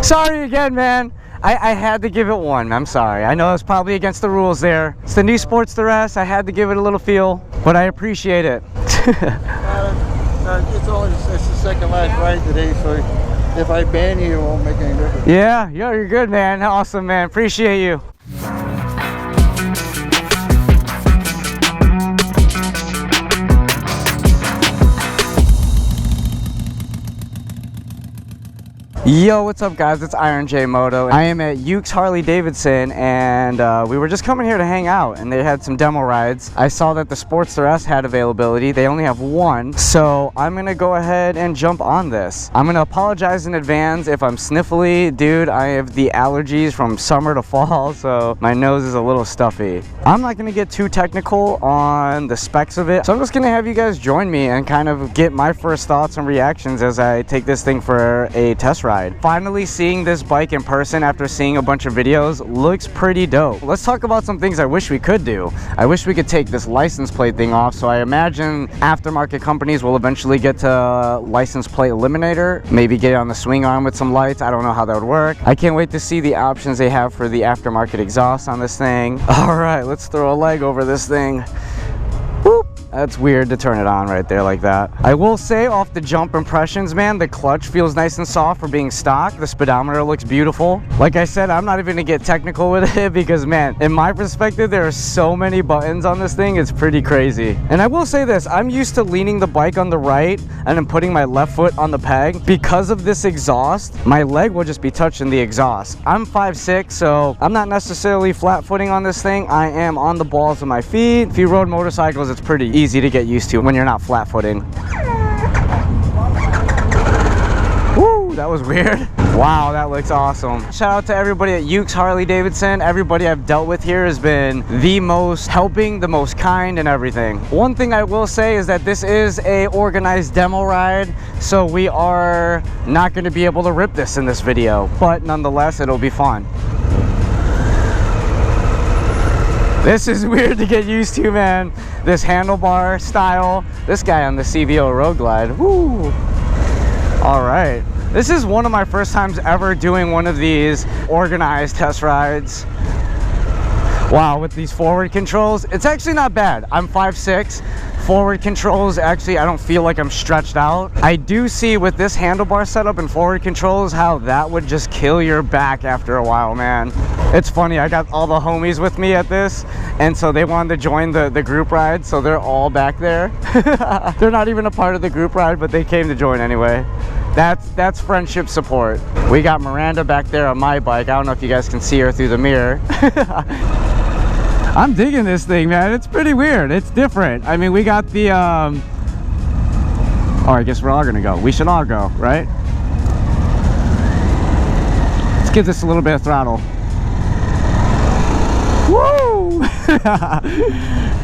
Sorry again, man. I had to give it one. I'm sorry. I know it's probably against the rules there. It's the new Sportster S. I had to give it a little feel, but I appreciate it. It's the second last ride today, so if I ban you, it won't make any difference. Yeah, you're good, man. Awesome, man. Appreciate you. Yo, what's up guys, it's Iron J Moto. I am at Yuke's Harley Davidson and we were just coming here to hang out and they had some demo rides. I saw that the Sportster S had availability. They only have one, so I'm gonna go ahead and jump on this. I'm gonna apologize in advance if I'm sniffly. Dude, I have the allergies from summer to fall, so my nose is a little stuffy. I'm not gonna get too technical on the specs of it, so I'm just gonna have you guys join me and kind of get my first thoughts and reactions as I take this thing for a test ride. Finally seeing this bike in person after seeing a bunch of videos looks pretty dope. Let's talk about some things I wish we could do. I wish we could take this license plate thing off, so I imagine aftermarket companies will eventually get to license plate eliminator, maybe get it on the swing arm with some lights. I don't know how that would work. I can't wait to see the options they have for the aftermarket exhaust on this thing. All right, let's throw a leg over this thing. Whoop. That's weird to turn it on right there like that. I will say off the jump impressions, man, the clutch feels nice and soft for being stock. The speedometer looks beautiful. Like I said, I'm not even gonna get technical with it because, man, in my perspective, there are so many buttons on this thing. It's pretty crazy. And I will say this, I'm used to leaning the bike on the right and then putting my left foot on the peg. Because of this exhaust, my leg will just be touching the exhaust. I'm 5'6", so I'm not necessarily flat footing on this thing. I am on the balls of my feet. If you rode motorcycles, it's pretty easy to get used to when you're not flat footing. Woo, that was weird. Wow, that looks awesome. Shout out to everybody at Yuke's Harley Davidson. Everybody I've dealt with here has been the most helping, the most kind, and everything. One thing I will say is that this is a organized demo ride, so we are not going to be able to rip this in this video, but nonetheless, it'll be fun. This is weird to get used to, man. This handlebar style. This guy on the CVO Road Glide. Woo! All right. This is one of my first times ever doing one of these organized test rides. Wow, with these forward controls, it's actually not bad. I'm 5'6". Forward controls, actually, I don't feel like I'm stretched out. I do see with this handlebar setup and forward controls how that would just kill your back after a while, man. It's funny, I got all the homies with me at this, and so they wanted to join the group ride, so they're all back there. They're not even a part of the group ride, but they came to join anyway. That's friendship support. We got Miranda back there on my bike. I don't know if you guys can see her through the mirror. I'm digging this thing, man. It's pretty weird. It's different. I mean, we got the oh, I guess we're all gonna go. We should all go, right? Let's give this a little bit of throttle. Woo!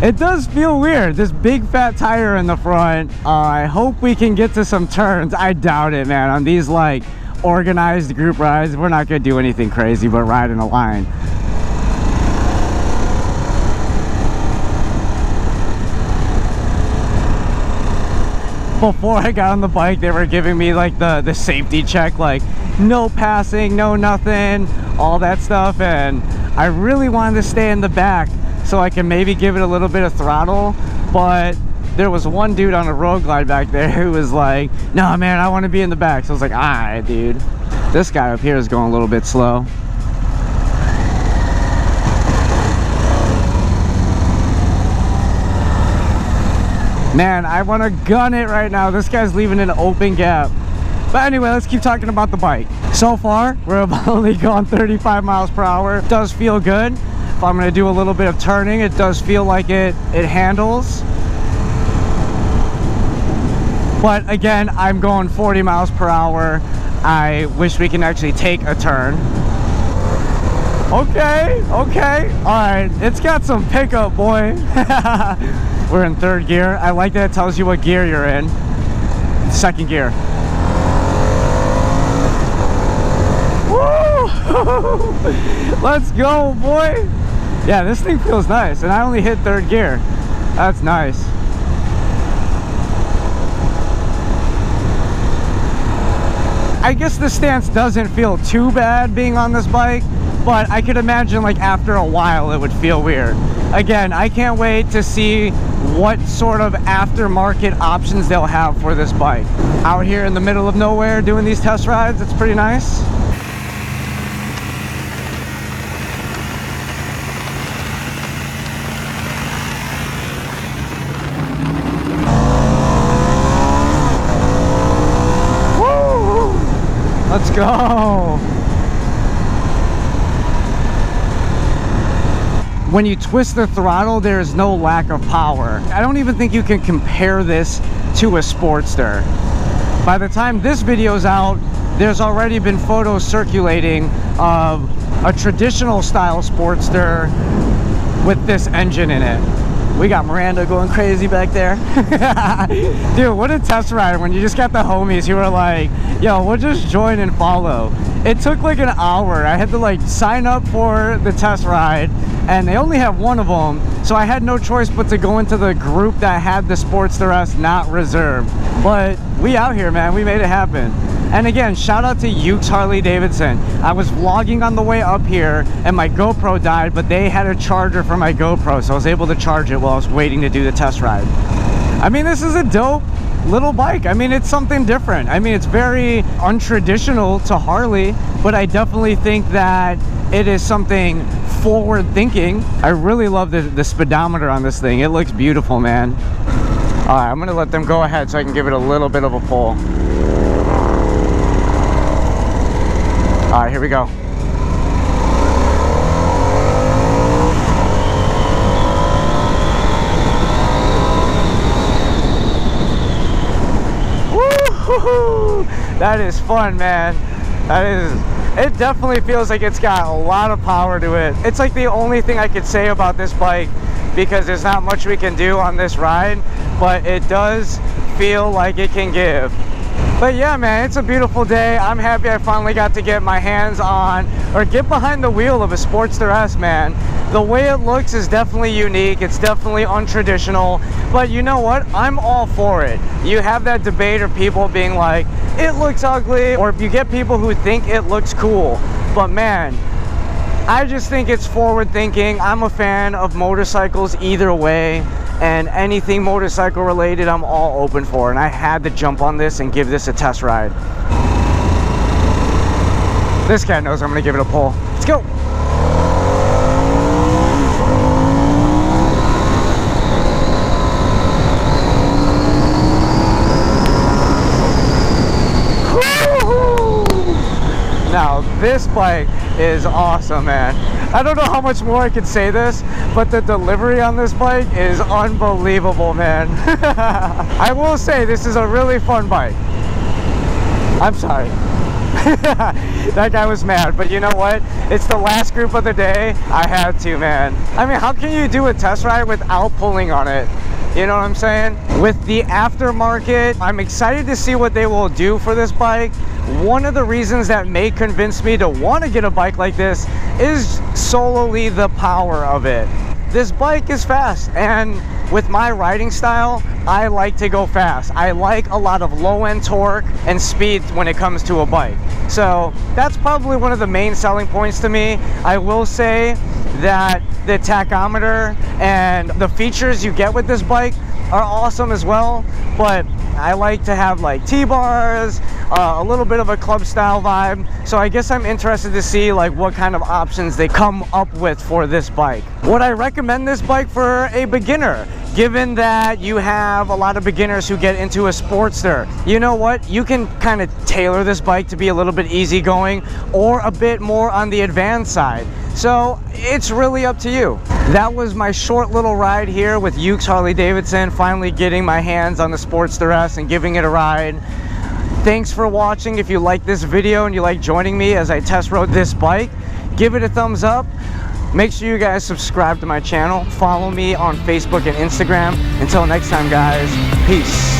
It does feel weird, this big fat tire in the front. I hope we can get to some turns. I doubt it, man. On these like organized group rides, we're not gonna do anything crazy but ride in a line. Before I got on the bike, they were giving me like the safety check, like no passing, no nothing, all that stuff, and I really wanted to stay in the back so I can maybe give it a little bit of throttle, but there was one dude on a road glide back there who was like, no man, I want to be in the back. So I was like, alright dude. This guy up here is going a little bit slow. Man, I want to gun it right now. This guy's leaving an open gap. But anyway, let's keep talking about the bike. So far, we've only gone 35 miles per hour. It does feel good. If I'm going to do a little bit of turning, it does feel like it handles. But again, I'm going 40 miles per hour. I wish we can actually take a turn. Okay, okay. All right, it's got some pickup, boy. We're in third gear. I like that it tells you what gear you're in. Second gear. Woo! Let's go, boy. Yeah, this thing feels nice. And I only hit third gear. That's nice. I guess the stance doesn't feel too bad being on this bike, but I could imagine like after a while it would feel weird. Again, I can't wait to see what sort of aftermarket options they'll have for this bike. Out here in the middle of nowhere doing these test rides, it's pretty nice. Let's go. When you twist the throttle, there is no lack of power. I don't even think you can compare this to a Sportster. By the time this video's out, there's already been photos circulating of a traditional style Sportster with this engine in it. We got Miranda going crazy back there. Dude, what a test ride when you just got the homies who were like, yo, we'll just join and follow. It took like an hour. I had to like sign up for the test ride, and they only have one of them, so I had no choice but to go into the group that had the Sportster S not reserved. But we out here, man. We made it happen. And again, shout out to Yuke's Harley Davidson. I was vlogging on the way up here and my GoPro died, but they had a charger for my GoPro, so I was able to charge it while I was waiting to do the test ride. I mean, this is a dope little bike. I mean, it's something different. I mean, it's very untraditional to Harley, but I definitely think that it is something forward thinking. I really love the speedometer on this thing. It looks beautiful, man. All right, I'm gonna let them go ahead so I can give it a little bit of a pull. All right, here we go. Woo-hoo-hoo! That is fun, man. It definitely feels like it's got a lot of power to it. It's like the only thing I could say about this bike, because there's not much we can do on this ride, but it does feel like it can give. But yeah, man, it's a beautiful day. I'm happy I finally got to get my hands on, or get behind the wheel of a Sportster S, man. The way it looks is definitely unique. It's definitely untraditional. But you know what? I'm all for it. You have that debate of people being like, it looks ugly, or you get people who think it looks cool. But man, I just think it's forward thinking. I'm a fan of motorcycles either way, and anything motorcycle related I'm all open for, and I had to jump on this and give this a test ride. This guy knows I'm gonna give it a pull. Let's go. Now this bike is awesome, man. I don't know how much more I could say this, but the delivery on this bike is unbelievable, man. I will say this is a really fun bike. I'm sorry. That guy was mad, but you know what? It's the last group of the day. I had to, man. I mean, how can you do a test ride without pulling on it? You know what I'm saying? With the aftermarket, I'm excited to see what they will do for this bike. One of the reasons that may convince me to want to get a bike like this is solely the power of it. This bike is fast, and with my riding style, I like to go fast. I like a lot of low-end torque and speed when it comes to a bike. So that's probably one of the main selling points to me. I will say that the tachometer and the features you get with this bike are awesome as well, but I like to have like T-bars, a little bit of a club style vibe. So I guess I'm interested to see like what kind of options they come up with for this bike. Would I recommend this bike for a beginner? Given that you have a lot of beginners who get into a Sportster, you know what? You can kind of tailor this bike to be a little bit easygoing or a bit more on the advanced side. So it's really up to you. That was my short little ride here with Yuke's Harley Davidson, finally getting my hands on the Sportster S and giving it a ride. Thanks for watching. If you like this video and you like joining me as I test rode this bike, give it a thumbs up. Make sure you guys subscribe to my channel. Follow me on Facebook and Instagram. Until next time, guys, peace.